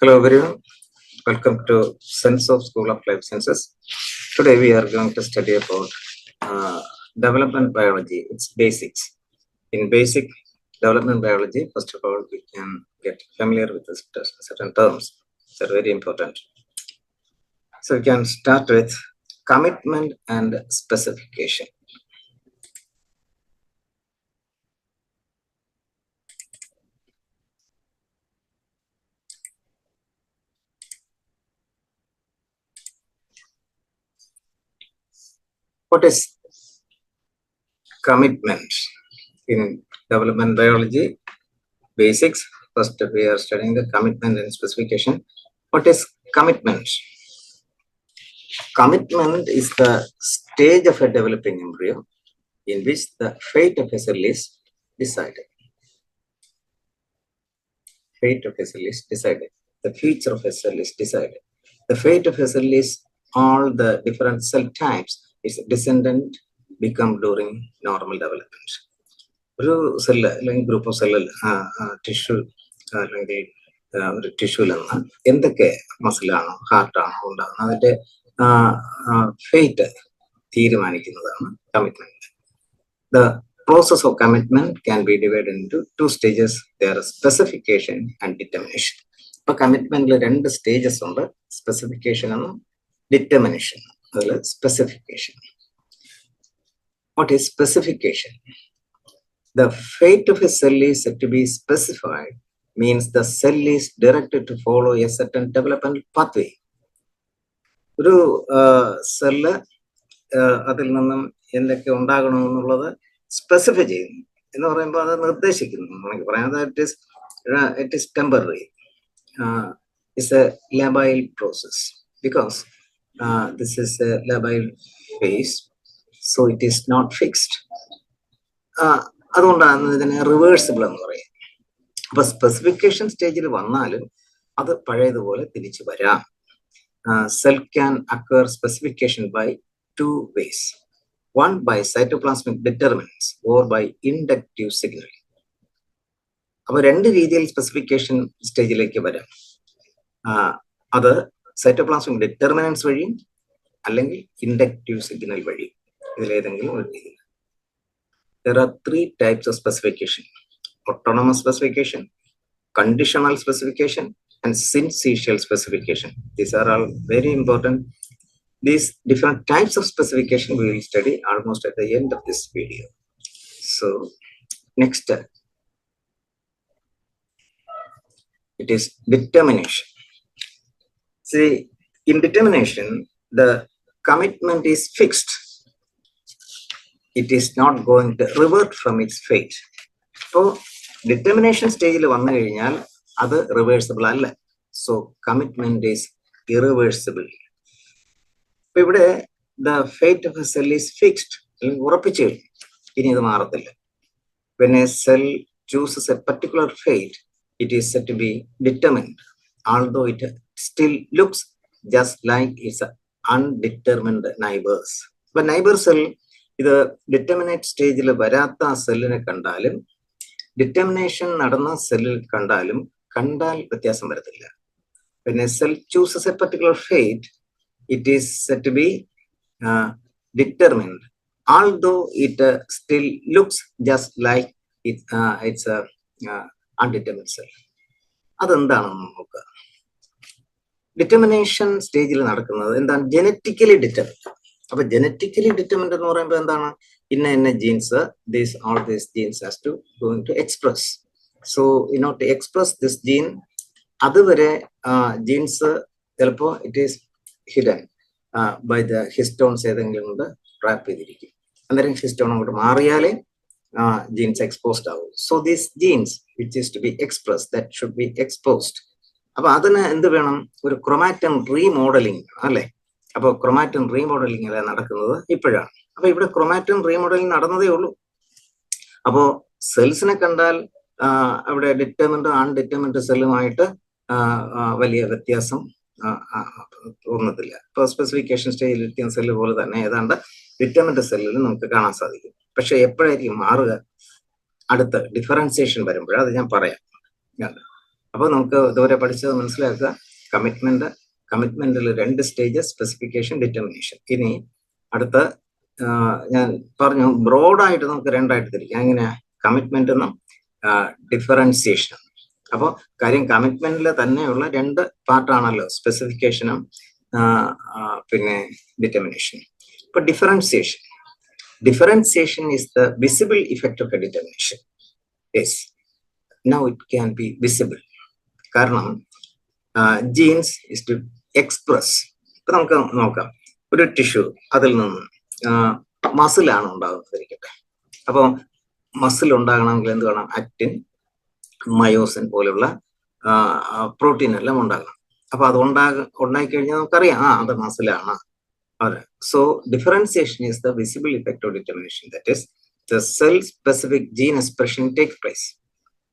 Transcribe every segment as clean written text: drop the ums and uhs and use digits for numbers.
Hello everyone, welcome to Sense of School of Life Sciences. Today we are going to study about development biology, its basics. In basic development biology, first of all, we can get familiar with certain terms that are very important. So we can start with commitment and specification. What is commitment in development biology? Basics. First, we are studying the commitment and specification. What is commitment? Commitment is the stage of a developing embryo in which the fate of a cell is decided. Fate of a cell is decided. The future of a cell is decided. The fate of a cell is all the different cell types its descendant become during normal development. ഒരു cell അല്ലെങ്കിൽ group of സെല്ലിൽ tissue അല്ലെങ്കിൽ ഒരു ടിഷ്യൂവിൽ നിന്ന് എന്തൊക്കെ മസിലാണോ ഹാർട്ടാണോ ഉണ്ടാകുന്നത് അതിന്റെ ഫേറ്റ് തീരുമാനിക്കുന്നതാണ് commitment. The process of commitment can be divide into two stages. There specification and determination. ഇപ്പൊ കമ്മിറ്റ്മെന്റിൽ രണ്ട് സ്റ്റേജസ് ഉണ്ട്, സ്പെസിഫിക്കേഷൻ എന്നും ഡിറ്റർമിനേഷൻ. അതിൽ specification. What is specification? The fate of a cell is said to be specified, means the cell is directed to follow a certain developmental pathway. ഒരു cell അതിൽ നിന്നും എന്തൊക്കെ ഉണ്ടാകണമെന്നുള്ളത് സ്പെസിഫൈ ചെയ്യുന്നു എന്ന് പറയുമ്പോൾ അത് നിർദ്ദേശിക്കുന്നു. നമുക്ക് പറയാം it is temporary. It's A labile process because this is a labile phase, so it is not fixed. അതുകൊണ്ടാണ് ഇതിനെ റിവേഴ്സിബിൾ എന്ന് പറയും. അപ്പൊ സ്പെസിഫിക്കേഷൻ സ്റ്റേജിൽ വന്നാലും അത് പഴയതുപോലെ തിരിച്ചു വരാം. Cell can acquire specification by two ways. One by cytoplasmic determinants or by inductive signal. അപ്പൊ രണ്ട് രീതിയിൽ സ്പെസിഫിക്കേഷൻ സ്റ്റേജിലേക്ക് വരാം. അത് സൈറ്റോപ്ലാസ്മിക് ഡിറ്റർമിനൻസ് വഴി അല്ലെങ്കിൽ ഇൻഡക്റ്റീവ് സിഗ്നൽ വഴി, ഇതിലേതെങ്കിലും ഒരു രീതി. There are three types of specification: autonomous specification, conditional specification, and syncytial specification. These are all very important. These different types of specification we will study almost at the end of this video. So, next step. It is determination. See, in determination, the commitment is fixed. It is not going to revert from its fate. So, determination stage വന്നു കഴിഞ്ഞാൽ അത് reversible അല്ല. So commitment is irreversible. ഇപ്പൊ ഇവിടെ the fate of A cell is fixed, അല്ലെങ്കിൽ ഉറപ്പിച്ചു കഴിഞ്ഞു, ഇനി ഇത് മാറത്തില്ല. When a cell chooses a particular fate, it is said to be determined, although it still looks just like its undetermined neighbors. But neighbor cell ഇത് determinate സ്റ്റേജിൽ വരാത്ത ആ സെല്ലിനെ കണ്ടാലും ഡിറ്റർമിനേഷൻ നടന്ന സെല്ലിൽ കണ്ടാൽ വ്യത്യാസം വരത്തില്ല. പിന്നെ cell chooses a particular fate, it is said to be determined, although it still looks just like it's undetermined cell. അതെന്താണെന്ന് നോക്കുക. ഡിറ്റർമിനേഷൻ സ്റ്റേജിൽ നടക്കുന്നത് എന്താണ്? Genetically determined. അപ്പൊ ജനറ്റിക്കലി ഡിറ്റർമിൻഡ് എന്ന് പറയുമ്പോൾ എന്താണ്? ഇന്ന genes, all these genes has to going to express. So to express this gene, അതുവരെ ജീൻസ് ചിലപ്പോ it is hidden by the histones ഏതെങ്കിലും കൊണ്ട് ട്രാപ്പ് ചെയ്തിരിക്കും. അന്നേരം ഹിസ്റ്റോൺ അങ്ങോട്ട് മാറിയാലേ ജീൻസ് എക്സ്പോസ്ഡ് ആവും. So these genes which is to be express, that should be exposed. അപ്പൊ അതിന് എന്ത് വേണം? ഒരു ക്രൊമാറ്റൻ റീമോഡലിംഗ് അല്ലെ. അപ്പൊ ക്രൊമാറ്റൻ റീമോഡലിംഗ് അല്ല നടക്കുന്നത് ഇപ്പോഴാണ്. അപ്പൊ ഇവിടെ ക്രൊമാറ്റൻ റീമോഡലിംഗ് നടന്നതേ ഉള്ളൂ. അപ്പോ സെൽസിനെ കണ്ടാൽ അവിടെ ഡിറ്റർമിൻഡ് അൺഡിറ്റർമിൻഡ് സെല്ലുമായിട്ട് വലിയ വ്യത്യാസം തോന്നത്തില്ല. ഇപ്പൊ സ്പെസിഫിക്കേഷൻ സ്റ്റേജിൽ ഇരിക്കുന്ന സെല്ല് പോലെ തന്നെ ഏതാണ്ട് ഡിറ്റർമിൻഡ് സെല്ലിൽ നമുക്ക് കാണാൻ സാധിക്കും. പക്ഷെ എപ്പോഴായിരിക്കും മാറുക? അടുത്ത ഡിഫറൻസിയേഷൻ വരുമ്പോഴേ അത് ഞാൻ പറയാം. അപ്പോൾ നമുക്ക് ഇതുവരെ പഠിച്ചത് മനസ്സിലാക്കുക. കമ്മിറ്റ്മെന്റിൽ 2 സ്റ്റേജസ്, സ്പെസിഫിക്കേഷൻ, ഡിറ്റർമിനേഷൻ. ഇനി അടുത്ത ഞാൻ പറഞ്ഞു ബ്രോഡായിട്ട് നമുക്ക് 2ആയിട്ട് തിരിക്കാം. എങ്ങനെയാ? കമ്മിറ്റ്മെന്റ് എന്നും ഡിഫറൻസിയേഷൻ. അപ്പോൾ കാര്യം കമ്മിറ്റ്മെന്റിൽ തന്നെയുള്ള 2 പാർട്ടാണല്ലോ, സ്പെസിഫിക്കേഷനും പിന്നെ ഡിറ്റർമിനേഷൻ. ഇപ്പൊ differentiation is the visible effect of A determination. Yes, now it can be visible. കാരണം ജീൻസ് ഇസ് ടു എക്സ്പ്രസ്. ഇപ്പൊ നമുക്ക് നോക്കാം, ഒരു ടിഷ്യൂ, അതിൽ നിന്ന് മസിലാണ് ഉണ്ടാകുന്നതിരിക്കട്ടെ. അപ്പോൾ മസിൽ ഉണ്ടാകണമെങ്കിൽ എന്ത് വേണം? ആക്റ്റിൻ, മയോസിൻ പോലുള്ള പ്രോട്ടീൻ എല്ലാം ഉണ്ടാകണം. അപ്പൊ അത് ഉണ്ടായിക്കഴിഞ്ഞാൽ നമുക്കറിയാം അത് മസിലാണ്. അതെ. So differentiation is the visible effect of determination. That is the cell-specific gene expression takes place.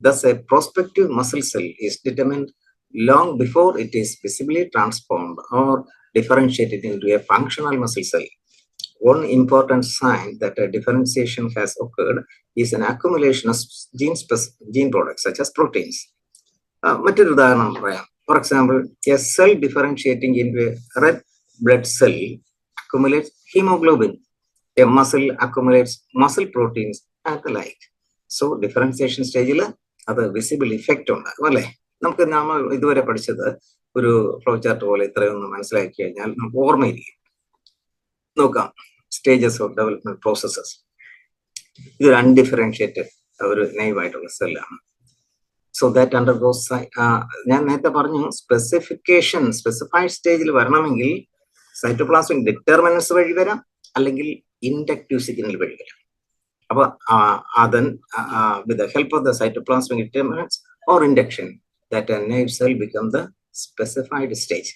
Thus, a prospective muscle cell is determined long before it is visibly transformed or differentiated into a functional muscle cell. One important sign that a differentiation has occurred is an accumulation of gene products such as proteins. മറ്റൊരു ഉദാഹരണം പറയാം. For example, a cell differentiating into a red blood cell accumulates hemoglobin. A muscle accumulates muscle proteins and the like. So differentiation സ്റ്റേജിൽ അത് visible effect ഉണ്ടാകും അല്ലേ? നമുക്ക് നമ്മൾ ഇതുവരെ പഠിച്ചത് ഒരു ഫ്ലോ ചാർട്ട് പോലെ ഇത്രയൊന്ന് മനസ്സിലാക്കി കഴിഞ്ഞാൽ നമുക്ക് ഓർമ്മയിരിക്കും. നോക്കാം, സ്റ്റേജസ് ഓഫ് ഡെവലപ്മെന്റ് പ്രോസസ്സസ്. ഇതൊരു അൺഡിഫറൻഷിയേറ്റഡ് ഒരു നൈവായിട്ടുള്ള സെല്ലാണ്. സോ ദാറ്റ് അണ്ടർഗോസ്, ഞാൻ നേരത്തെ പറഞ്ഞു സ്പെസിഫൈഡ് സ്റ്റേജിൽ വരണമെങ്കിൽ സൈറ്റോപ്ലാസ്മിക് ഡിറ്റർമിനൻസ് വഴി വരാം, അല്ലെങ്കിൽ ഇൻഡക്റ്റീവ് സിഗ്നൽ വഴി വരാം. അപ്പൊ with the help of the cytoplasmic determinants or induction, that a naive cell become the specified stage.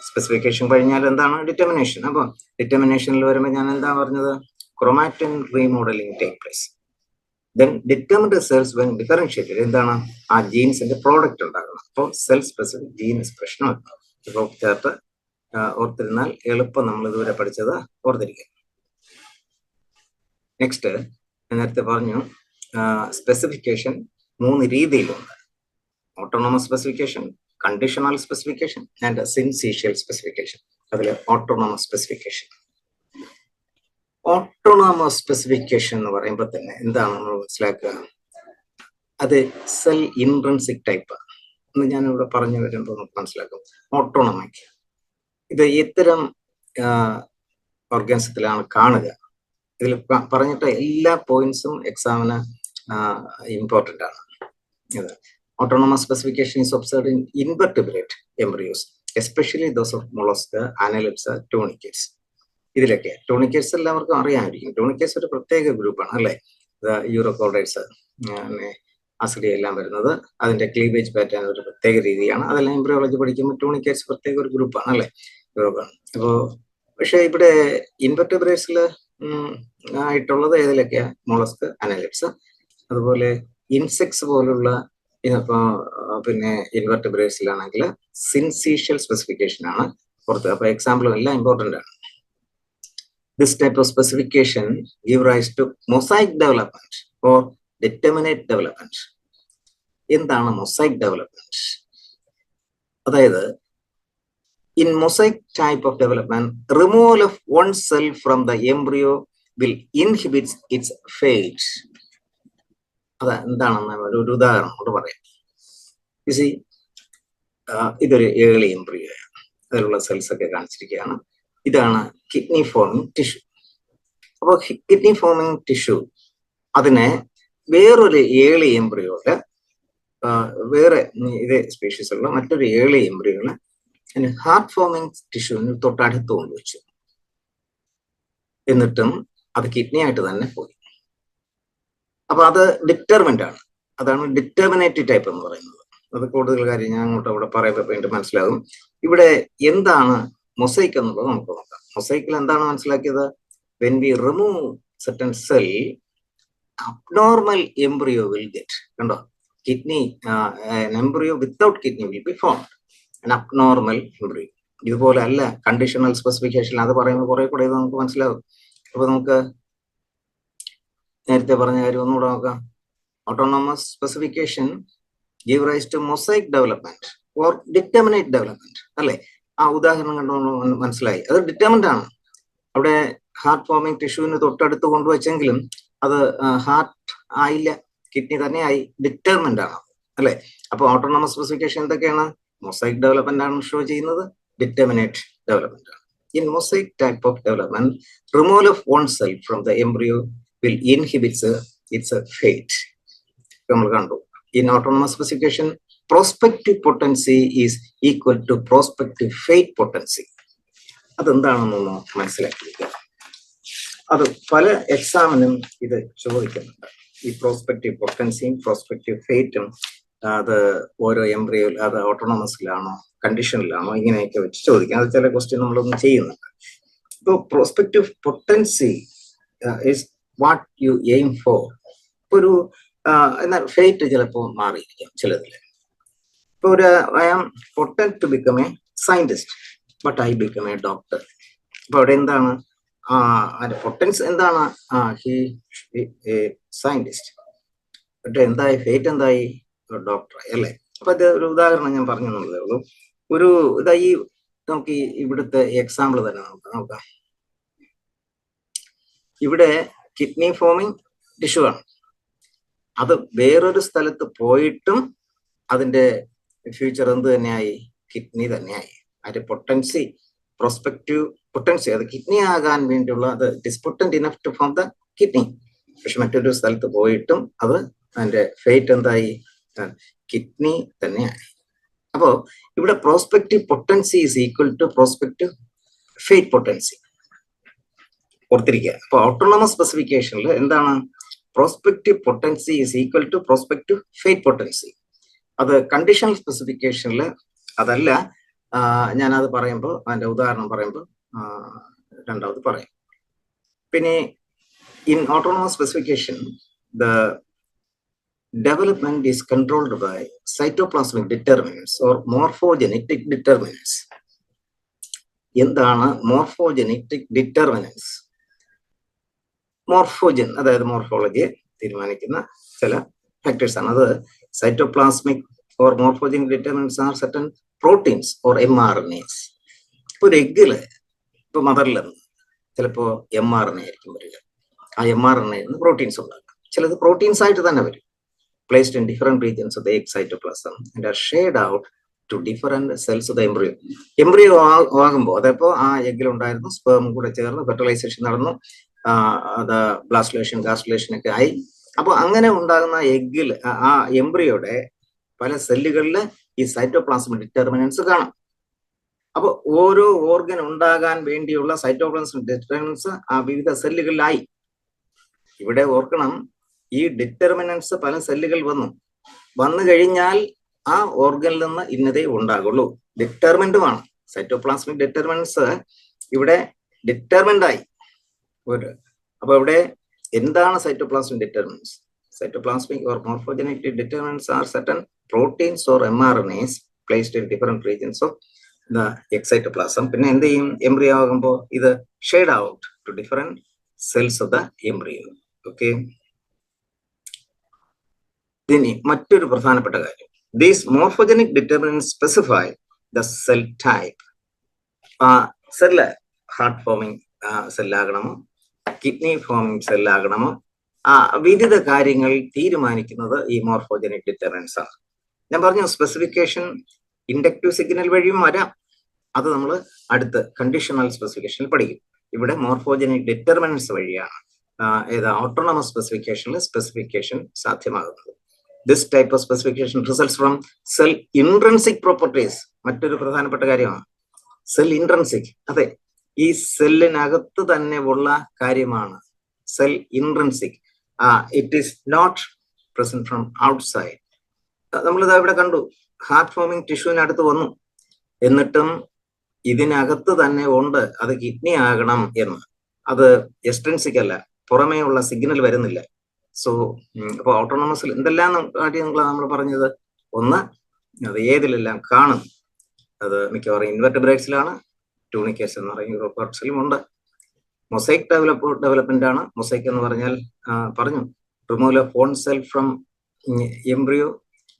Specification കഴിഞ്ഞാൽ എന്താണ്? ഡിറ്റർമിനേഷൻ. അപ്പൊ ഡിറ്റർമിനേഷനിൽ വരുമ്പോൾ ഞാൻ എന്താ പറഞ്ഞത്? Chromatin remodelling take place. Then determined cells when differentiated, എന്താണ്? ആ ജീൻസിന്റെ പ്രോഡക്റ്റ് ഉണ്ടാകണം. അപ്പോൾ സെൽ സ്പെസിഫിക് ജീൻ എക്സ്പ്രഷൻ ഉണ്ടാകും. ഇപ്പോൾ ചേർത്ത് ഓർത്തിരുന്നാൽ എളുപ്പം നമ്മൾ ഇതുവരെ പഠിച്ചത് ഓർത്തിരിക്കുക. നെക്സ്റ്റ്, നേരത്തെ പറഞ്ഞു സ്പെസിഫിക്കേഷൻ 3 രീതിയിലുണ്ട്. Autonomous specification, conditional specification and syncytial specification. അതിൽ ഓട്ടോണമസ് സ്പെസിഫിക്കേഷൻ എന്ന് പറയുമ്പോൾ തന്നെ എന്താണ് നമ്മൾ മനസ്സിലാക്കുക? അത് സെൽ ഇൻട്രിൻസിക് ടൈപ്പ് എന്ന് ഞാനിവിടെ പറഞ്ഞു വരുമ്പോൾ നമുക്ക് മനസ്സിലാക്കും. ഓട്ടോണമിക്, ഇത് ഇത്തരം ഓർഗാനിസത്തിലാണ് കാണുക. ഇതിൽ പറഞ്ഞിട്ട് എല്ലാ പോയിന്റ്സും എക്സാമിന് ഇമ്പോർട്ടൻ്റ് ആണ്. Autonomous specification is observed in invertebrate embryos, especially those of mollusc, annelids, tunicates. ഇതിലൊക്കെ ടൂണിക്കേറ്റ്സ് എല്ലാവർക്കും അറിയാമായിരിക്കും. ടൂണിക്കേറ്റ്സ് ഒരു പ്രത്യേക ഗ്രൂപ്പാണ് അല്ലേ? യൂറോകോഡൈറ്റ്സ്, അസിഡി എല്ലാം വരുന്നത് അതിന്റെ ക്ലീവേജ് പാറ്റേൺ ഒരു പ്രത്യേക രീതിയാണ്. അതെല്ലാം എംബ്രിയോളജി പഠിക്കുമ്പോൾ ടൂണിക്കേറ്റ്സ് പ്രത്യേക ഒരു ഗ്രൂപ്പാണ് അല്ലേ? യൂറോപ്പാണ്. അപ്പോൾ പക്ഷെ ഇവിടെ ഇൻവെർട്ടിബ്രേറ്റ്സിൽ ആയിട്ടുള്ളത് ഏതിലൊക്കെയാ? മൊളസ്ക്, അനലിപ്സ്, അതുപോലെ ഇൻസെക്ട്സ് പോലുള്ള പിന്നെ ഇൻവെർട്ടിബ്രേറ്റ്സിലാണെങ്കിൽ സിൻസീഷ്യൽ സ്പെസിഫിക്കേഷൻ ആണ് പുറത്ത്. അപ്പൊ എക്സാമ്പിളും എല്ലാം ഇമ്പോർട്ടൻ്റ് ആണ്. This type of specification give rise to mosaic development or determinate development. എന്താണ് mosaic development? അതായത് in mosaic type of development, removal of one cell from the embryo will inhibit its fate. അതാ എന്താണെന്ന് ഒരു ഉദാഹരണം കൊണ്ട് പറയാം. ഇതൊരു ഏർലി എംബ്രിയോ ആണ്. അതിലുള്ള സെൽസ് ഒക്കെ കാണിച്ചിരിക്കുകയാണ്. ഇതാണ് കിഡ്നി ഫോമിംഗ് ടിഷ്യൂ. അപ്പോൾ കിഡ്നി ഫോമിംഗ് ടിഷ്യൂ അതിനെ വേറൊരു ഏർലി എംബ്രിയോയില്, വേറെ ഇതേ സ്പീഷീസുള്ള മറ്റൊരു ഏർലി എംബ്രിയോയില് ഹാർട്ട് ഫോമിംഗ് ടിഷ്യൂവിന് തൊട്ടടുത്ത് കൊണ്ടുവച്ചു. എന്നിട്ടും അത് കിഡ്നി ആയിട്ട് തന്നെ പോയി. അപ്പൊ അത് ഡിറ്റർമിന്റ് ആണ്. അതാണ് ഡിറ്റർമിനേറ്റീവ് ടൈപ്പ് എന്ന് പറയുന്നത്. അത് കൂടുതൽ കാര്യം ഞാൻ അങ്ങോട്ട് അവിടെ പറയുമ്പോൾ വീണ്ടും മനസ്സിലാകും. ഇവിടെ എന്താണ് മൊസൈക്ക് എന്നുള്ളത് നമുക്ക് നോക്കാം. മൊസൈക്കിൽ എന്താണ് മനസ്സിലാക്കിയത്? When we remove certain cell, abnormal embryo will get. കണ്ടോ? Kidney, an embryo without kidney will be formed. An abnormal embryo. ഇതുപോലെ അല്ല കണ്ടീഷണൽ സ്പെസിഫിക്കേഷൻ. അത് പറയുമ്പോൾ കുറെ കൂടെ ഇത് നമുക്ക് മനസ്സിലാവും. അപ്പൊ നമുക്ക് നേരത്തെ പറഞ്ഞ കാര്യം ഒന്നുകൂടെ നോക്കാം. Autonomous specification give rise to mosaic development or determinate development. അല്ലെ? ആ ഉദാഹരണം കണ്ടുകൊണ്ട് മനസ്സിലായി. അത് ഡിറ്റർമിൻഡ് ആണ്. അവിടെ ഹാർട്ട് ഫോമിങ് ടിഷ്യൂവിന് തൊട്ടടുത്ത് കൊണ്ടുവച്ചെങ്കിലും അത് ഹാർട്ട് ആയില്ല, കിഡ്നി തന്നെ ആയി. ഡിറ്റർമിൻഡ് ആണ്, അല്ലെ? അപ്പൊ ഓട്ടോണമസ് സ്പെസിഫിക്കേഷൻ എന്തൊക്കെയാണ്? മൊസൈക് ഡെവലപ്മെന്റ് ആണ് ഷോ ചെയ്യുന്നത്, ഡിറ്റർമിനേറ്റ് ഡെവലപ്മെന്റ് ആണ്. In mosaic type of development, removal of oneself from the embryo will inhibit its fate. In autonomous specification, prospective potency is equal to prospective fate potency. അതെന്താണെന്നൊന്ന് മനസ്സിലാക്കിയിരിക്കുക. അത് പല എക്സാമിനും ഇത് ചോദിക്കുന്നുണ്ട്. ഈ prospective പൊട്ടൻസിയും prospective ഫേറ്റും അത് ഓരോ എംബ്രിയോയിൽ അത് ഓട്ടോണമസിലാണോ കണ്ടീഷനിലാണോ ഇങ്ങനെയൊക്കെ വെച്ച് ചോദിക്കാം. അത് ചില ക്വസ്റ്റ്യൻ നമ്മളൊന്നും ചെയ്യുന്നുണ്ട്. ഇപ്പോൾ prospective potency is what you aim for. ഒരു എന്നാൽ ഫേറ്റ് ചിലപ്പോൾ മാറിയിരിക്കാം ചിലതിൽ. ഇപ്പൊ ഒരു I am potent to become a scientist but I become a doctor. അപ്പൊ അവിടെ എന്താണ് പൊട്ടൻസ്? എന്താണ്? He scientist. ബട്ട് എന്തായി? ഫേറ്റ് എന്തായി? ഡോക്ടറായി, അല്ലേ? അപ്പൊ അത് ഒരു ഉദാഹരണം ഞാൻ പറഞ്ഞു എന്നുള്ളതേ ഉള്ളൂ. ഒരു ഇതായി നമുക്ക് ഇവിടുത്തെ എക്സാമ്പിൾ തന്നെ നോക്കാം. ഇവിടെ കിഡ്നി ഫോമിങ് ടിഷ്യൂ ആണ്. അത് വേറൊരു സ്ഥലത്ത് പോയിട്ടും അതിന്റെ ഫ്യൂച്ചർ എന്ത് തന്നെയായി? കിഡ്നി തന്നെയായി. അതിന്റെ പൊട്ടൻസി, പ്രോസ്പെക്റ്റീവ് പൊട്ടൻസി, അത് കിഡ്നി ആകാൻ വേണ്ടിയുള്ള അത് is potent enough to form the kidney. പക്ഷെ മറ്റൊരു സ്ഥലത്ത് പോയിട്ടും അത് അതിന്റെ ഫേറ്റ് എന്തായി? കിഡ്നി തന്നെയായി. അപ്പോ ഇവിടെ prospective potency is equal to prospective fate potency. ഓർത്തിരിക്കുക. അപ്പൊ ഓട്ടോണമസ് സ്പെസിഫിക്കേഷനിൽ എന്താണ്? Prospective potency is equal to prospective fate potency. അത് കണ്ടീഷണൽ സ്പെസിഫിക്കേഷനിൽ അതല്ല. ഞാനത് പറയുമ്പോൾ അതിന്റെ ഉദാഹരണം പറയുമ്പോൾ രണ്ടാമത് പറയാം. പിന്നെ in autonomous specification the development is controlled by cytoplasmic determinants or morphogenetic determinants. എന്താണ് മോർഫോജെനറ്റിക് ഡിറ്റർമിനൻസ്? മോർഫോജൻ, അതായത് മോർഫോളജിയെ തീരുമാനിക്കുന്ന ചില ഫാക്ടേഴ്സ് ആണ്. അത് cytoplasmic or morphogenic determinants are certain proteins or mRNAs. ഇപ്പൊ ഒരു എഗ്ഗില്, ഇപ്പൊ മദറിൽ നിന്ന് ചിലപ്പോ mRNA ആയിരിക്കും വരിക. ആ mRNA പ്രോട്ടീൻസ് ഉണ്ടാകും. ചിലത് പ്രോട്ടീൻസ് ആയിട്ട് തന്നെ വരും, placed in different regions of the egg cytoplasm and are shared out to different cells of the embryo. Embryo ആകുമ്പോൾ അതപ്പോ ആ എഗ്ഗിൽ ഉണ്ടായിരുന്നു സ്പേം കൂടെ ചേർന്ന് ഫെർട്ടിലൈസേഷൻ നടന്നു, അത് ബ്ലാസ്റ്റുലേഷൻ ഗാസ്റ്റുലേഷൻ ഒക്കെ ആയി. അപ്പൊ അങ്ങനെ ഉണ്ടാകുന്ന എഗ്ഗിൽ ആ എംബ്രിയോയുടെ പല സെല്ലുകളിൽ ഈ സൈറ്റോപ്ലാസ്മിക് ഡിറ്റർമിനൻസ് കാണാം. അപ്പൊ ഓരോ ഓർഗൻ ഉണ്ടാകാൻ വേണ്ടിയുള്ള സൈറ്റോപ്ലാസ്മിക് ഡിറ്റർമിനൻസ് ആ വിവിധ സെല്ലുകളിലായി. ഇവിടെ ഓർക്കണം, ഈ ഡിറ്റർമിനൻസ് പല സെല്ലുകൾ വന്നു കഴിഞ്ഞാൽ ആ ഓർഗനിൽ നിന്ന് ഇന്നതേ ഉണ്ടാകുള്ളൂ. ഡിറ്റർമിൻഡുമാണ്. സൈറ്റോപ്ലാസ്മിക് ഡിറ്റർമിനൻസ് ഇവിടെ ഡിറ്റർമിൻഡ് ആയി. അപ്പൊ ഇവിടെ എന്താണ് cytoplasmic determinants? Cytoplasmic or morphogenetic determinants are certain proteins or mRNAs placed in different regions of the egg cytoplasm. പിന്നെ എന്ത് ചെയ്യും? എംബ്രിയോ ആകുമ്പോൾ ഇത് shared out to different cells of the embryo. Okay, ഇനി മറ്റൊരു പ്രധാനപ്പെട്ട കാര്യം, these morphogenic determinants specify the cell type. Cell heart forming സെല്ലാകണമോ കിഡ്നി ഫോമിങ് സെല്ലാകണമോ വിവിധ കാര്യങ്ങൾ തീരുമാനിക്കുന്നത് ഈ മോർഫോജനിക് ഡിറ്റർമിനൻസ് ആണ്. ഞാൻ പറഞ്ഞു സ്പെസിഫിക്കേഷൻ ഇൻഡക്റ്റീവ് സിഗ്നൽ വഴിയും വരാം. അത് നമ്മൾ അടുത്ത കണ്ടീഷണൽ സ്പെസിഫിക്കേഷനിൽ പഠിക്കും. ഇവിടെ മോർഫോജനിക് ഡിറ്റർമിനൻസ് വഴിയാണ് ഓട്ടോണമസ് സ്പെസിഫിക്കേഷനിൽ സ്പെസിഫിക്കേഷൻ സാധ്യമാകുന്നത്. This type of specification results from cell intrinsic properties. മറ്റൊരു പ്രധാനപ്പെട്ട കാര്യമാണ് സെൽ ഇൻട്രൻസിക്. അതെ, ഈ സെല്ലിനകത്ത് തന്നെ ഉള്ള കാര്യമാണ് cell intrinsic. It is not present from outside. നമ്മളിത് ഇവിടെ കണ്ടു, ഹാർട്ട് ഫോമിങ് ടിഷ്യൂവിനടുത്ത് വന്നു, എന്നിട്ടും ഇതിനകത്ത് തന്നെ ഉണ്ട് അത് കിഡ്നി ആകണം എന്ന്. അത് എക്സ്ട്രിൻസിക് അല്ല, പുറമേ ഉള്ള സിഗ്നൽ വരുന്നില്ല. സോ അപ്പൊ ഓട്ടോണമസിൽ എന്തെല്ലാം കാര്യങ്ങളാണ് നമ്മൾ പറഞ്ഞത്? ഒന്ന്, അത് ഏതിലെല്ലാം കാണും? അത് മിക്കവാറും ഇൻവെർട്ടിബ്രേറ്റ്സിലാണ്, ട്യൂണിക്കേഴ്സ് എന്ന് പറയുന്ന യൂറോപാർട്സിലും ഉണ്ട്. മൊസൈക് ഡെവലപ്മെന്റ് ആണ്. മൊസൈക് എന്ന് പറഞ്ഞാൽ പറഞ്ഞു, removal of on self from embryo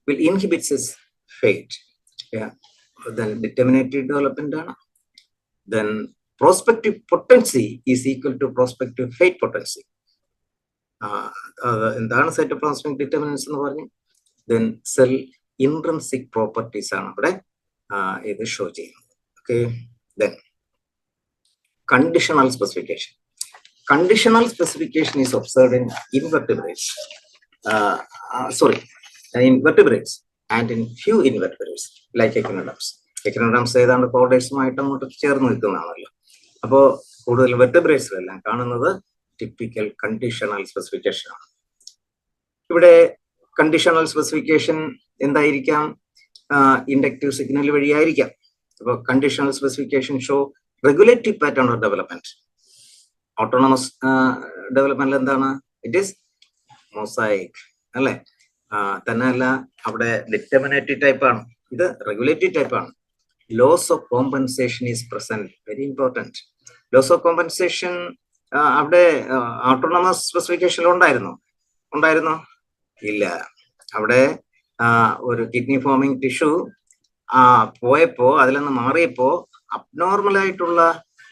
will inhibit its fate. Yeah. Then determinative development. Then prospective potency is equal to prospective fate potency. എന്താണ് സൈറ്റോപ്ലാസ്മിക് ഡിറ്റർമിനൻസ് എന്ന് പറഞ്ഞു? ദെൻ സെൽ ഇൻട്രിൻസിക് പ്രോപ്പർട്ടീസ് ആണ് ഇവിടെ ഇത് ഷോ ചെയ്യുന്നത്. Okay, then conditional specification. Conditional specification is observed in invertebrates. In vertebrates and in few invertebrates like echinoderms. Echinoderms ഏതാണ്ട് കോർഡേഴ്സുമായിട്ട് അങ്ങോട്ട് ചേർന്ന് നിൽക്കുന്നതാണല്ലോ. അപ്പോൾ കൂടുതൽ വെർട്ടിബ്രേറ്റ്സിലെല്ലാം കാണുന്നത് ടിപ്പിക്കൽ കണ്ടീഷണൽ സ്പെസിഫിക്കേഷൻ ആണ്. ഇവിടെ കണ്ടീഷണൽ സ്പെസിഫിക്കേഷൻ എന്തായിരിക്കാം? ഇൻഡക്റ്റീവ് സിഗ്നൽ വഴിയായിരിക്കാം. അപ്പോൾ conditional specification show regulative pattern of development. Autonomous ഡെവലപ്മെന്റിൽ എന്താണ്? ഇറ്റ് ഈസ് മൊസൈക് അല്ലെ? തന്നെയല്ല അവിടെ ഡിറ്റർമിനേറ്റീവ് ടൈപ്പ് ആണ്, ഇത് റെഗുലേറ്റീവ് ടൈപ്പ് ആണ്. Loss of compensation is present, very important. Loss of compensation അവിടെ ഓട്ടോണമസ് സ്പെസിഫിക്കേഷനിൽ ഉണ്ടായിരുന്നോ? ഇല്ല. അവിടെ ഒരു കിഡ്നി ഫോമിങ് ടിഷ്യൂ പോയപ്പോ അതിൽ നിന്ന് മാറിയപ്പോ അബ്നോർമൽ ആയിട്ടുള്ള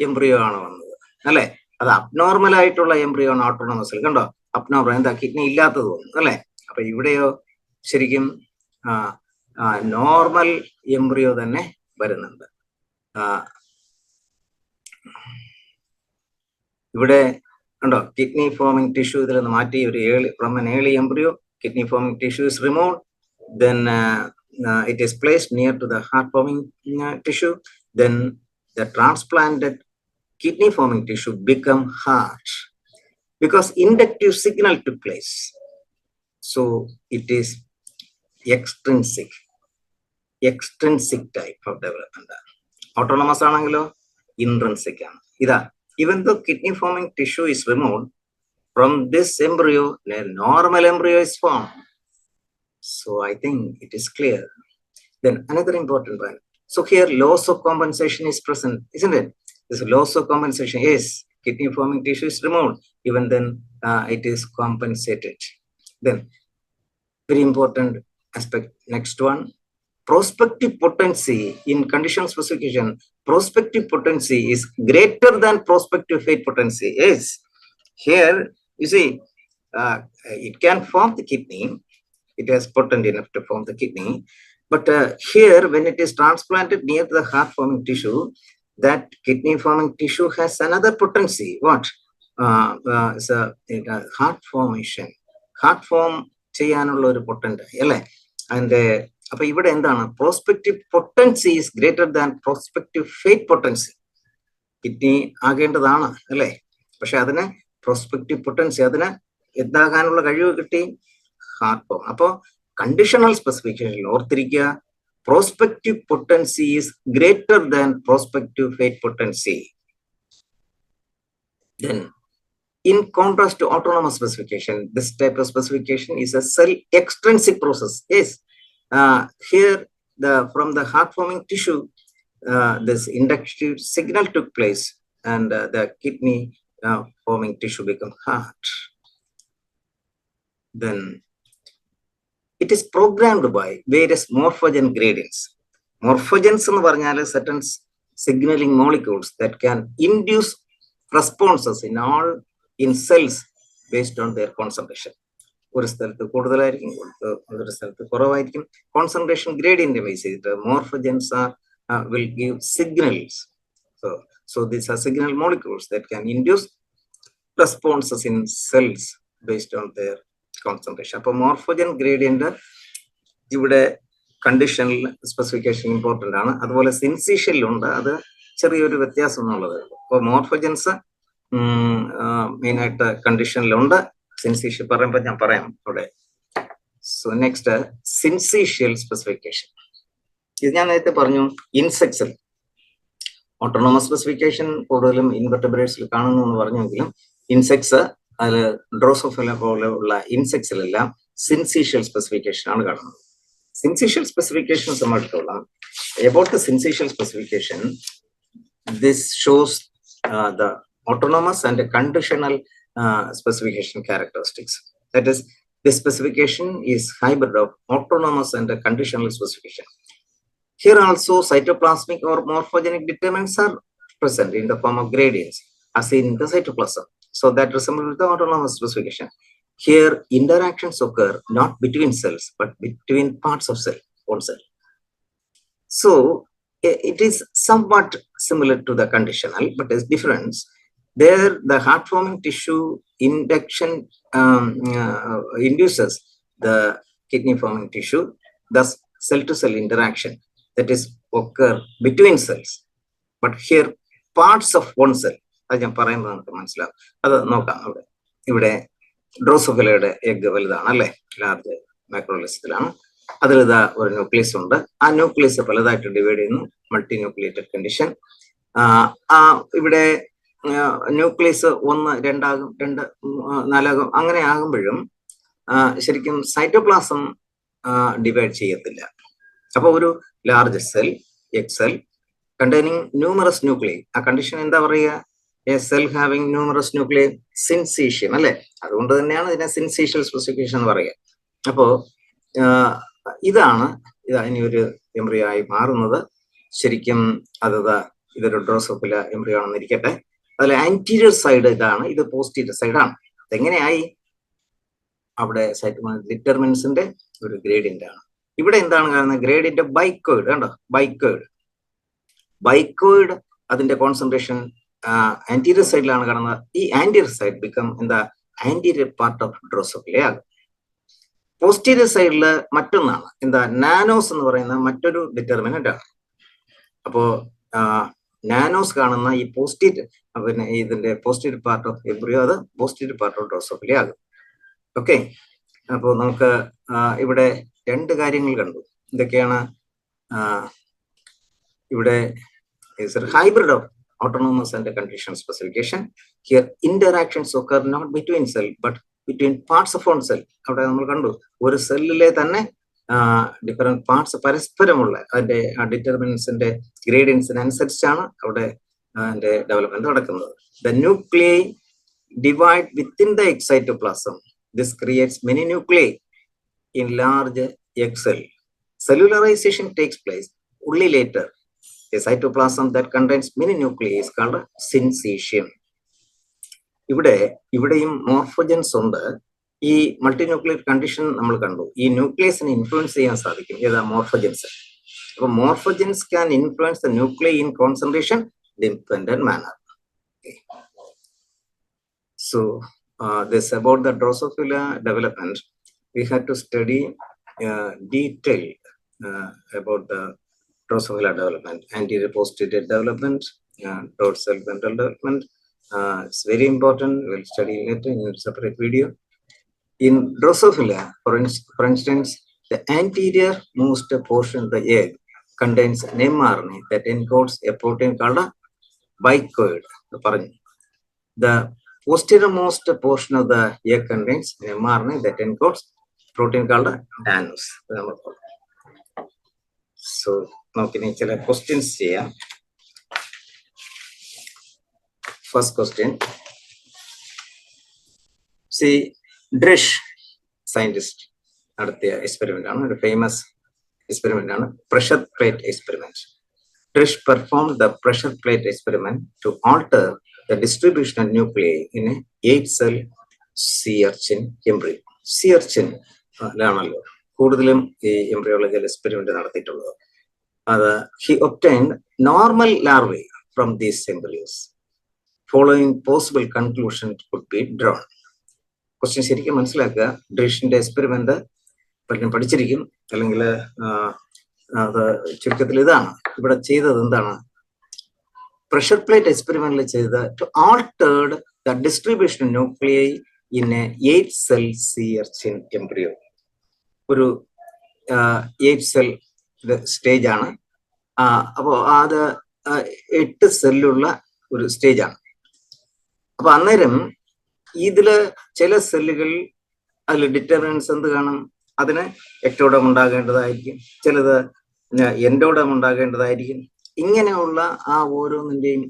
എംബ്രിയോ ആണ് വന്നത് അല്ലെ? അത് അബ്നോർമൽ ആയിട്ടുള്ള എംബ്രിയോ ആണ് ഓട്ടോണമസിൽ. കണ്ടോ, അബ്നോർമൽ എന്താ? കിഡ്നി ഇല്ലാത്തത് തോന്നുന്നു അല്ലെ? അപ്പൊ ഇവിടെയോ ശരിക്കും നോർമൽ എംബ്രിയോ തന്നെ വരുന്നുണ്ട്. ഇവിടെ കണ്ടോ, കിഡ്നി ഫോമിങ് ടിഷ്യൂ ഇതിൽ നിന്ന് മാറ്റി ഒരു from an early embryo, kidney forming tissue is removed, then it is placed near to the heart forming tissue, then the transplanted kidney forming tissue become heart because inductive signal took place. So it is extrinsic type of development. Autonomous ആണെങ്കിലോ intrinsic ആണ്. ഇതാ, even though kidney forming tissue is removed from this embryo, a normal embryo is formed. So I think it is clear. Then another important one. So here loss of compensation is present, isn't it? This loss of compensation is kidney forming tissue is removed, even then it is compensated. Then very important aspect, next one, prospective potency in conditional specification. Prospective potency is greater than prospective fate potency. Yes, here you see it can form the kidney, it is potent enough to form the kidney, but here when it is transplanted near the heart forming tissue, that kidney forming tissue has another potency. What? Heart formation, heart form ചെയ്യാനുള്ള ഒരു potent അല്ലേ? അതിന്റെ അപ്പൊ ഇവിടെ എന്താണ്? Prospective potency is greater than prospective fate potency. Kidney ആകേണ്ടതാണ് അല്ലേ? പക്ഷെ അതിന് പ്രോസ്പെക്റ്റീവ് പൊട്ടൻസി, അതിന് എന്താകാനുള്ള കഴിവ് കിട്ടി? Heart form. അപ്പോ കണ്ടീഷണൽ സ്പെസിഫിക്കേഷൻ ഓർത്തിരിക്കുക, prospective potency is greater than prospective fate potency. Then in contrast to autonomous specification, this type of specification is a cell extrinsic process. Yes, here from the heart forming tissue, this inductive signal took place and the kidney forming tissue become heart. Then it is programmed by various morphogen gradients. Morphogens എന്ന് പറഞ്ഞാൽ certain signaling molecules that can induce responses in cells based on their concentration. ഒരു സ്ഥലത്ത് കൂടുതലായിരിക്കും, ഒരു സ്ഥലത്ത് കുറവായിരിക്കും. Concentration gradient base ചെയ്തിട്ട് മോർഫോജൻസ് will give signals. So these are signal molecules that can induce responses in cells based on their concentration. അപ്പോൾ മോർഫോജൻ gradient ഇവിടെ conditional specification important ആണ്. അതുപോലെ സിൻസീഷ്യലിലുണ്ട്, അത് ചെറിയൊരു വ്യത്യാസം എന്നുള്ളത്. അപ്പോൾ മോർഫോജൻസ് മെയിനായിട്ട് കണ്ടീഷനിലുണ്ട്. സിൻസീഷ്യൽ പറയുമ്പോൾ ഞാൻ പറയാം അവിടെ. So next syncytial specification. ഇത് ഞാൻ നേരത്തെ പറഞ്ഞു ഇൻസെക്ട്സിൽ ഓട്ടോണമസ് സ്പെസിഫിക്കേഷൻ കൂടുതലും ഇൻവെർട്ടിബ്രേറ്റ്സിൽ കാണുന്നു എന്ന് പറഞ്ഞെങ്കിലും ഇൻസെക്ട്സ് അതിൽ ഡ്രോസോഫില പോലെയുള്ള ഇൻസെക്ട്സിലെല്ലാം സിൻസീഷ്യൽ സ്പെസിഫിക്കേഷൻ ആണ് കാണുന്നത്. സിൻസീഷ്യൽ സ്പെസിഫിക്കേഷൻ സംബന്ധിച്ചിടത്തോളം about the syncytial specification, this shows the autonomous and conditional specification characteristics. That is, The specification is hybrid of autonomous and conditional specification. Here also cytoplasmic or morphogenic determinants are present in the form of gradients as in the cytoplasm. So that resembles the autonomous specification. Here interactions occur not between cells but between parts of one cell. So it is somewhat similar to the conditional, but there's difference. There, the heart-forming tissue induction induces the kidney-forming tissue, thus cell-to-cell interaction that is occur between cells. But here, parts of one cell, അത് ഞാൻ പറയുന്നത് നമുക്ക് മനസ്സിലാവും. അത് നോക്കാം. ഇവിടെ ഡ്രോസോഫിലയുടെ egg വലുതാണ് അല്ലേ, ലാർജ് മൈക്രോലിസത്തിലാണ്. അതിലിതാ ഒരു ന്യൂക്ലിയസ് ഉണ്ട്. ആ ന്യൂക്ലിയസ് പലതായിട്ട് ഡിവൈഡ് ചെയ്യുന്നു, മൾട്ടി ന്യൂക്ലിയേറ്റഡ് കണ്ടീഷൻ. ഇവിടെ ന്യൂക്ലിയസ് 1, 2 ആകും, 2, 4 ആകും. അങ്ങനെ ആകുമ്പോഴും ശരിക്കും സൈറ്റോപ്ലാസം ഡിവൈഡ് ചെയ്യത്തില്ല. അപ്പൊ ഒരു large cell, egg cell containing numerous nuclei, ആ കണ്ടീഷൻ എന്താ പറയുക? A cell having numerous nuclei, syncytium അല്ലെ. അതുകൊണ്ട് തന്നെയാണ് ഇതിനെ സിൻസീഷ്യൽ സ്പെസിഫിക്കേഷൻ എന്ന് പറയുക. അപ്പോ ഇതാണ് ഇനി ഒരു എംബ്രിയോ ആയി മാറുന്നത്. ശരിക്കും ഇതൊരു ഡ്രോസോഫില എംബ്രിയോ ആണെന്നിരിക്കട്ടെ. അതിൽ ആന്റീരിയർ സൈഡ് ഇതാണ്, ഇത് പോസ്റ്റീരിയർ സൈഡാണ്. ഇതെങ്ങനെയായി? അവിടെ ഡിറ്റർമിനൻസിന്റെ ഒരു ഗ്രേഡിയന്റ് ആണ്. ഇവിടെ എന്താണ് കാണുന്നത്? ഗ്രേഡിയന്റ് ബൈക്കോയിഡ്. കണ്ടോ, ബൈക്കോയിഡ് അതിന്റെ കോൺസെൻട്രേഷൻ ആന്റീരിയർ സൈഡിലാണ് കാണുന്നത്. ഈ anterior side become anterior part of Drosophila ആകും. പോസ്റ്റീരിയർ സൈഡില് മറ്റൊന്നാണ് നാനോസ് എന്ന് പറയുന്ന മറ്റൊരു ഡിറ്റർമിനന്റ് ആണ്. അപ്പോ നാനോസ് കാണുന്ന ഈ ഇതിന്റെ പോസ്റ്റീരിയർ പാർട്ട് ഓഫ് എംബ്രിയോ, അത് പോസ്റ്റീരിയർ പാർട്ട് ഓഫ് ഡ്രോസോഫില ആകും. ഓക്കെ, അപ്പോൾ നമുക്ക് ഇവിടെ 2 കാര്യങ്ങൾ കണ്ടു. ഇതൊക്കെയാണ് ഇവിടെ hybrid of autonomous and conditional specification. Here interactions occur not between cell but between parts of one cell. അവിടെ നമ്മൾ കണ്ടു, ഒരു സെല്ലിലെ തന്നെ ഡിഫറെന്റ് പാർട്സ് പരസ്പരമുള്ള അതിന്റെ ഡിറ്റർമിനൻസിന്റെ ഗ്രേഡിയൻസിനനുസരിച്ചാണ് അവിടെ അതിന്റെ ഡെവലപ്മെന്റ് നടക്കുന്നത്. The nuclei divide within the egg cytoplasm. This creates many nuclei in large egg cell. Cellularization takes place only later. A cytoplasm that contains many nuclei is called syncytium. ഇവിടെയും മോർഫോജൻസ് ഉണ്ട്. ഈ മൾട്ടിന്യൂക്ലിയർ condition നമ്മൾ കണ്ടു. ഈ ന്യൂക്ലിയസിനെ influence ചെയ്യാൻ സാധിക്കും ഏതാ? Morphogens. അപ്പൊ morphogens can influence the nuclei in concentration dependent manner. So this about the Drosophila development. We had to study detail about the Drosophila development, anterior posterior development, dorsal ventral development. It's very important. We'll study later in a separate video. In Drosophila, for instance, the anterior most portion of the egg contains an mRNA that encodes a protein called a bicoid. The posterior most portion of the egg contains an mRNA that encodes protein called Danus. So now can I tell questions here? First question. See, Drish, scientist, നടത്തിയ experiment ആണ്, ഒരു famous experiment ആണ്, pressure plate experiment. Drish performed the pressure plate experiment to alter the distribution of nuclei in a 8-cell sea urchin embryo. Sea urchin ലാണല്ലോ കൂടുതലും ഈ embryological experiment നടത്തിയിട്ടുള്ളത്. He obtained normal larvae from these embryos. Following possible conclusion could be drawn. Question ശരിക്കും മനസ്സിലാക്കുക. ഡ്രിഷിന്റെ experiment പലരും പഠിച്ചിരിക്കും, അല്ലെങ്കിൽ അത് ചുരുക്കത്തിൽ ഇതാണ് ഇവിടെ ചെയ്തത്. എന്താണ് പ്രഷർ പ്ലേറ്റ് എക്സ്പെരിമെന്റിൽ ചെയ്തത്? To altered the distribution nuclei in a 8-cell sea urchin embryo. ഒരു 8-cell സ്റ്റേജ് ആണ്. അപ്പോൾ അത് 8 സെല്ലുള്ള ഒരു സ്റ്റേജ് ആണ്. അപ്പൊ അന്നേരം ഇതില് ചില സെല്ലുകൾ അതിൽ ഡിറ്റർമിനൻസ് എന്ത് കാണും? അതിന് എക്ടോഡം ഉണ്ടാകേണ്ടതായിരിക്കും, ചിലത് എൻഡോഡം ഉണ്ടാകേണ്ടതായിരിക്കും. ഇങ്ങനെയുള്ള ആ ഓരോന്നിന്റെയും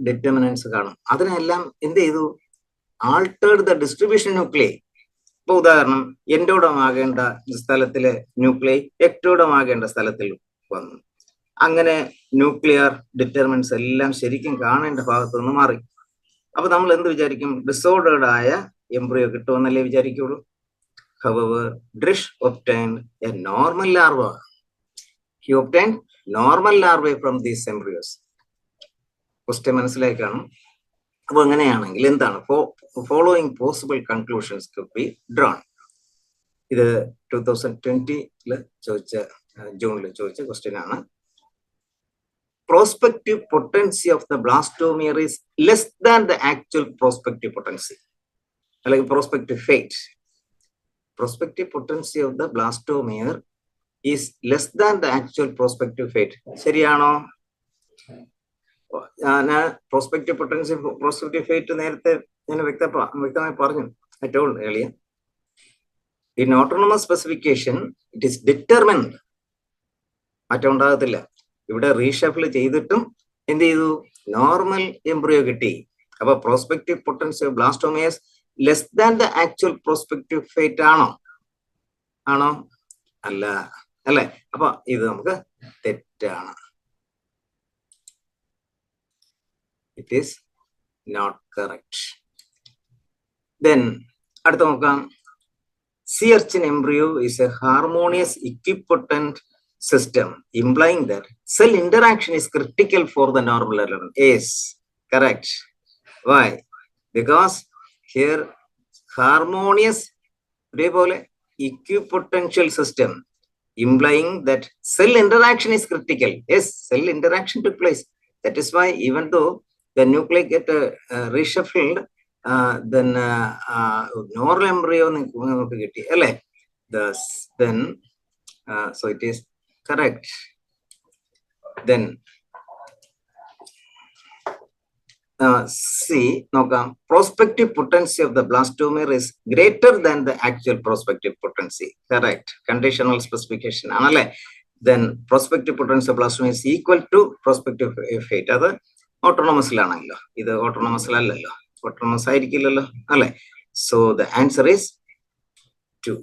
ഡിറ്റർമിനൻസ് കാണും. അതിനെല്ലാം എന്ത് ചെയ്തു? Altered the distribution nuclei. ഇപ്പൊ ഉദാഹരണം, എൻഡോഡം ആകേണ്ട സ്ഥലത്തിലെ ന്യൂക്ലിയൈ എക്ടോഡം ആകേണ്ട സ്ഥലത്തിൽ വന്നു. അങ്ങനെ ന്യൂക്ലിയർ ഡിറ്റർമിനൻസ് എല്ലാം ശരിക്കും കാണേണ്ട ഭാഗത്തു നിന്ന് മാറി. അപ്പൊ നമ്മൾ എന്ത് വിചാരിക്കും? ഡിസോർഡേർഡ് ആയ embryo കിട്ടുമെന്നല്ലേ വിചാരിക്കുള്ളൂ. However, Drish obtained a normal larva. He obtained normal larvae from these embryos. Question മനസ്സിലായി കാണും. അപ്പൊ അങ്ങനെയാണെങ്കിൽ എന്താണ് following possible conclusions could be drone. ഇത് 2020 ചോദിച്ച ജൂണിൽ ചോദിച്ച ക്വസ്റ്റ്യൻ ആണ്. Prospective potency of the blastomere is less than the actual prospective potency. അല്ലെങ്കിൽ prospective fate. Prospective potency of the blastomere is less than the actual prospective fate. ശരിയാണോ? ഞാൻ prospective potency, prospective fate നേരത്തെ ഞാൻ വ്യക്തമായി പറഞ്ഞു. I told earlier. In autonomous specification, it is determined. മാറ്റം ഉണ്ടാകത്തില്ല. ഇവിടെ റീഷഫിൾ ചെയ്തിട്ടും എന്ത് ചെയ്തു? നോർമൽ എംബ്രിയോ കിട്ടി. അപ്പൊ prospective potency of blastomeres less than the actual prospective fate ആണോ? അല്ല, അല്ലെ? അപ്പൊ ഇത് നമുക്ക് തെറ്റാണ്. It is not correct. Then അടുത്ത നോക്കാം. Sea urchin embryo is a harmonious equipotent system, implying that cell interaction is critical for the normal development. Yes, correct. Why? Because here harmonious equipotential system, implying that cell interaction is critical. Yes, cell interaction took place. That is why even though the nuclei get reshuffled, then normal embryo then so it is correct. Then see, നോക്കാം. Prospective potency of the blastomere is greater than the actual prospective potency. Correct. Conditional specification ആണല്ലേ. Then prospective potency of blastomere is equal to prospective fate. അത് ഓട്ടോണമസിലാണല്ലോ. ഇത് ഓട്ടോണമസിലല്ലല്ലോ. Autonomous ആയിരിക്കില്ലല്ലോ, അല്ലെ? So the answer is 2.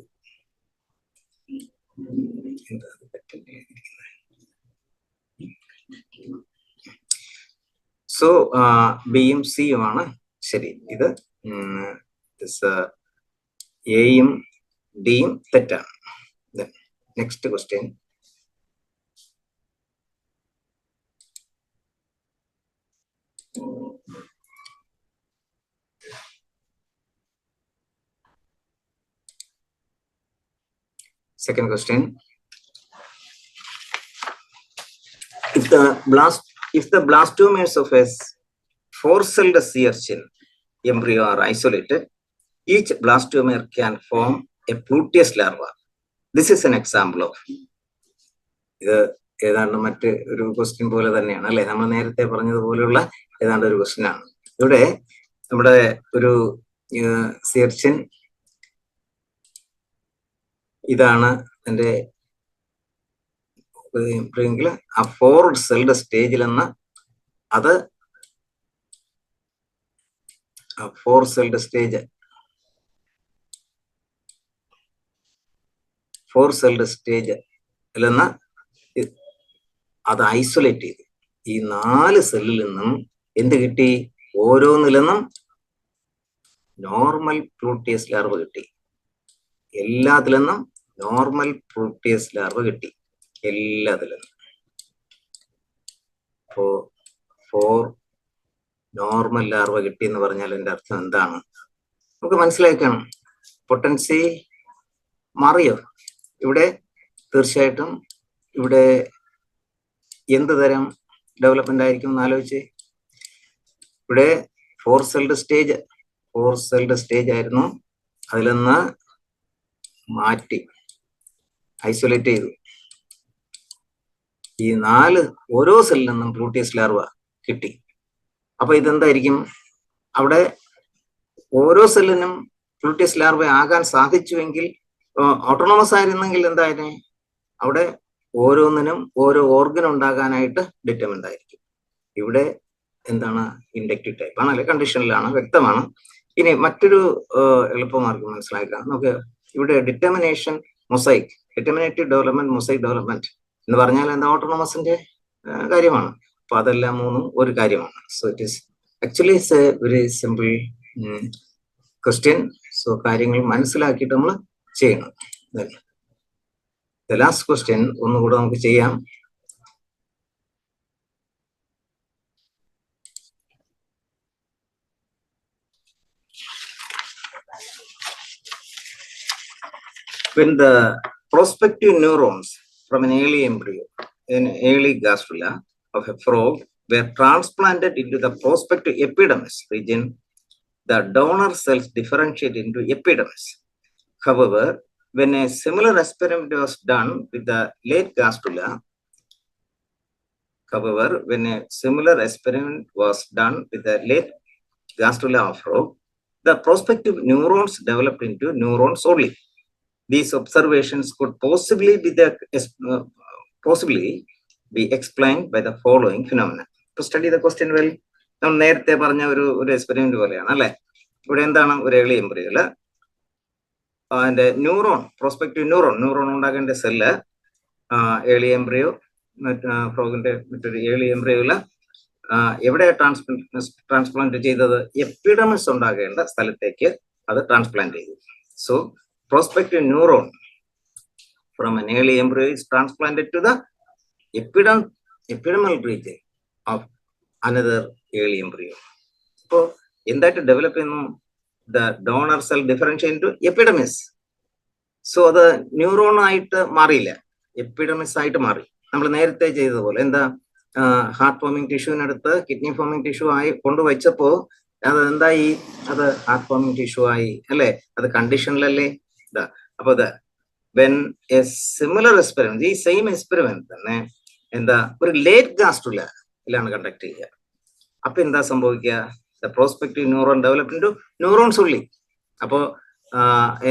So ബിയും സിയും ആണ് ശരി. ഇത് എയും ഡിയും തെറ്റാണ്. Next question. Second question. If the blastomeres of a 4-celled sea urchin embryo are isolated, each blastomere can form a Pluteus larva. This is an example of. ഇത് ഏതാണ്ട് മറ്റ് ഒരു ക്വസ്റ്റ്യൻ പോലെ തന്നെയാണ്, അല്ലെ? നമ്മൾ നേരത്തെ പറഞ്ഞതുപോലെയുള്ള ഏതാണ്ട് ഒരു ക്വസ്റ്റ്യൻ ആണ്. ഇവിടെ നമ്മുടെ ഒരു sea urchin ഇതാണ് എൻ്റെ ആ 4-celled സ്റ്റേജിൽ നിന്ന് അത് 4-celled സ്റ്റേജിൽ നിന്ന് അത് ഐസൊലേറ്റ് ചെയ്തു. ഈ 4 സെല്ലിൽ നിന്നും എന്ത് കിട്ടി? ഓരോന്നിൽ നിന്നും നോർമൽ പ്ലൂട്ടിയസ് ലാർവ കിട്ടി. എല്ലാത്തിൽ നിന്നും നോർമൽ പ്ലൂട്ടിയസ് ലാർവ കിട്ടി. എല്ലാത്തിലും 4 നോർമൽ ലാർവ കിട്ടി എന്ന് പറഞ്ഞാൽ എൻ്റെ അർത്ഥം എന്താണ്? നമുക്ക് മനസ്സിലാക്കണം. പൊട്ടൻസി മാറിയോ? ഇവിടെ തീർച്ചയായിട്ടും ഇവിടെ എന്ത് തരം ഡെവലപ്മെന്റ് ആയിരിക്കും എന്ന് ആലോചിച്ച്. ഇവിടെ 4-celled സ്റ്റേജ് ആയിരുന്നു. അതിൽ നിന്ന് മാറ്റി ഐസൊലേറ്റ് ചെയ്തു. ഈ 4 ഓരോ സെല്ലിൽ നിന്നും പ്ലൂട്ടിയസ് ലാർവ കിട്ടി. അപ്പൊ ഇതെന്തായിരിക്കും? അവിടെ ഓരോ സെല്ലിനും പ്ലൂട്ടിയസ് ലാർവ ആകാൻ സാധിച്ചുവെങ്കിൽ, ഓട്ടോണമസ് ആയിരുന്നെങ്കിൽ എന്തായാലും അവിടെ ഓരോന്നിനും ഓരോ ഓർഗൻ ഉണ്ടാകാനായിട്ട് ഡിറ്റർമിൻഡ് ആയിരിക്കും. ഇവിടെ എന്താണ്? ഇൻഡക്റ്റീവ് ടൈപ്പ് ആണ്, അല്ലെ? കണ്ടീഷനിലാണ്, വ്യക്തമാണ്. ഇനി മറ്റൊരു എളുപ്പമാർഗം മനസ്സിലാക്കാം. നമുക്ക് ഇവിടെ determination mosaic, determinative development, mosaic development എന്ന് പറഞ്ഞാൽ എന്താ? ഓട്ടോണമസിന്റെ കാര്യമാണ്. അപ്പൊ അതെല്ലാം മൂന്നും ഒരു കാര്യമാണ്. So it is actually it's A very simple question. So കാര്യങ്ങൾ മനസ്സിലാക്കിയിട്ട് നമ്മൾ ചെയ്യണം. ദ ലാസ്റ്റ് ക്വസ്റ്റ്യൻ ഒന്നുകൂടെ നമുക്ക് ചെയ്യാം. When the prospective neurons from an early embryo, an early gastrula of a frog, were transplanted into the prospective epidermis region, the donor cells differentiate into epidermis. However, when a similar experiment was done with the late gastrula, of frog, the prospective neurons developed into neurons only. These observations could possibly be explained by the following phenomena. To study the question well, നമ്മൾ നേരത്തെ പറഞ്ഞ ഒരു experiment പോലെയാണ് അല്ലെ. ഇവിടെ എന്താണ്? ഒരു early എംബ്രിയോയില് അതിന്റെ പ്രോസ്പെക്റ്റീവ് ന്യൂറോൺ ഉണ്ടാകേണ്ട സെല്ല് ഏർലി എംബ്രിയോ, ഫ്രോഗിന്റെ മറ്റൊരു ഏർലി എംബ്രിയോയില് എവിടെ ട്രാൻസ്പ്ലാന്റ് ചെയ്തത്? എപ്പിഡമിസ് ഉണ്ടാകേണ്ട സ്ഥലത്തേക്ക് അത് ട്രാൻസ്പ്ലാന്റ് ചെയ്തു. So prospective neuron from an early embryo is transplanted to the epidermal region of another early embryo. So, in that developing the donor cell differentiate into epidermis. So, the neuron ആയിട്ട് മാറിയില്ല, epidermis ആയിട്ട് മാറി. നമ്മൾ നേരത്തെ ചെയ്തതുപോലെ എന്താ? Heart forming ടിഷ്യൂവിനടുത്ത് kidney forming tissue ആയി കൊണ്ടുവച്ചപ്പോ അത് എന്തായി? അത് ഹാർട്ട് ഫോമിംഗ് ടിഷ്യൂ ആയി അല്ലെ? അത് കണ്ടീഷനിലല്ലേ? അപ്പൊ വെൻ എ സിമിലർ എക്സ്പെരിമെന്റ്, ഈ സെയിം എക്സ്പെരിമെന്റ് തന്നെ എന്താ ഒരു ലേറ്റ് ഗാസ്ട്രുലയിലാണ് കണ്ടക്ട് ചെയ്യുക. അപ്പൊ എന്താ സംഭവിക്കുക? The prospective neuron develop into neurons ഉള്ളി. അപ്പോ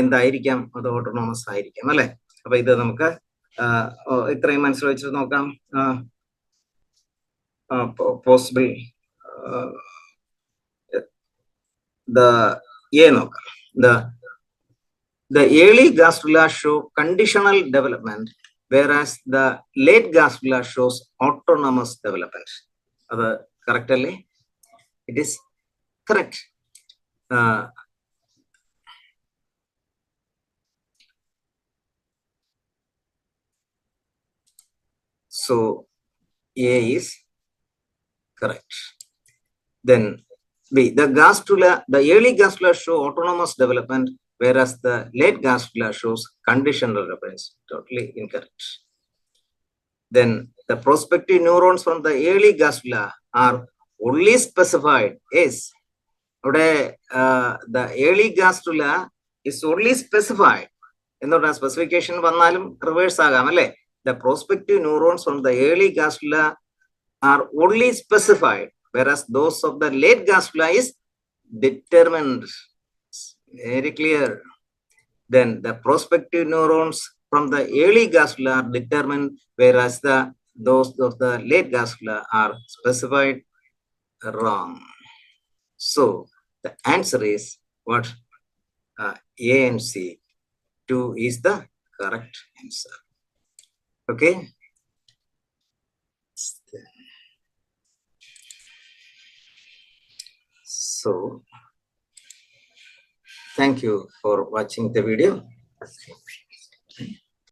എന്തായിരിക്കാം? അത് ഓട്ടോണോമസ് ആയിരിക്കാം അല്ലെ. അപ്പൊ ഇത് നമുക്ക് ഇത്രയും മനസ്സിൽ വെച്ചിട്ട് നോക്കാം. പോസിബിൾ നോക്കാം. The early gastrula show conditional development, whereas the late gastrula shows autonomous development. That's correct, alle? It is correct. So A is correct. Then B, the early gastrula show autonomous development, whereas the late gastrula shows conditional development. Totally incorrect. Then the prospective neurons from the early gastrula are only specified as the early gastrula is only specified. എന്തുകൊണ്ടാ specification വന്നാലും reverse ആകാം അല്ലെ. The prospective neurons from the early gastrula are only specified, whereas those of the late gastrula is determined. Very clear. Then the prospective neurons from the early gastrula are determined, whereas those of the late gastrula are specified. Wrong. So the answer is what? A and C. 2 is the correct answer. Okay. So thank you for watching the video.